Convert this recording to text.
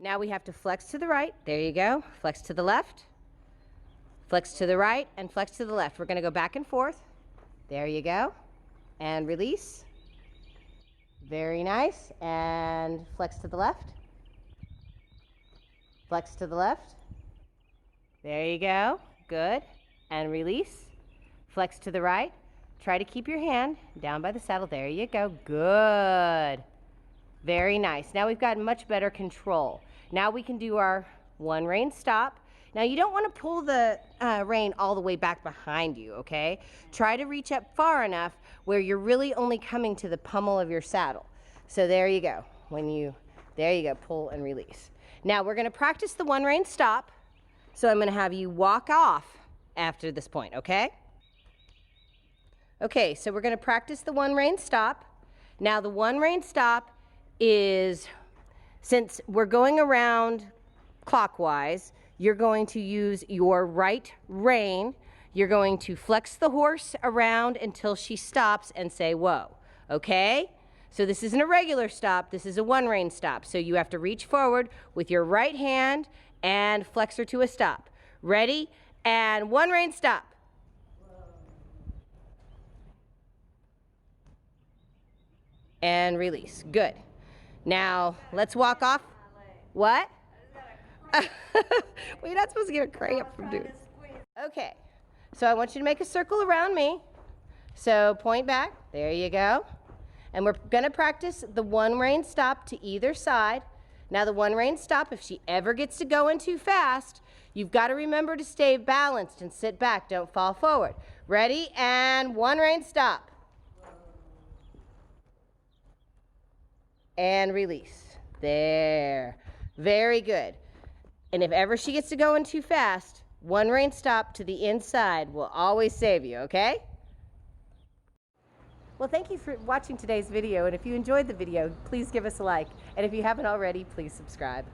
Now we have to flex to the right. There you go. Flex to the left. Flex to the right and flex to the left. We're going to go back and forth. There you go. And release. Very nice. And flex to the left. Flex to the left. There you go. Good. And release. Flex to the right. Try to keep your hand down by the saddle. There you go. Good. Very nice. Now we've got much better control. Now we can do our one rein stop. Now you don't want to pull the rein all the way back behind you, okay? Try to reach up far enough where you're really only coming to the pommel of your saddle. So there you go. There you go, pull and release. Now we're going to practice the one rein stop. So I'm going to have you walk off after this point, okay? Okay, so we're going to practice the one rein stop. Now the one rein stop is, since we're going around clockwise, you're going to use your right rein. You're going to flex the horse around until she stops and say, whoa, okay? So this isn't a regular stop, this is a one rein stop. So you have to reach forward with your right hand and flex her to a stop. Ready? And one rein stop. And release. Good. Now, let's walk off. What? Well, you're not supposed to get a cramp from doing this. Okay. So I want you to make a circle around me. So point back. There you go. And we're going to practice the one rein stop to either side. Now the one rein stop, if she ever gets to going too fast, you've got to remember to stay balanced and sit back. Don't fall forward. Ready? And one rein stop. And release. There. Very good. And if ever she gets to going too fast, one rein stop to the inside will always save you, okay? Well, thank you for watching today's video, and if you enjoyed the video, please give us a like. And if you haven't already, please subscribe.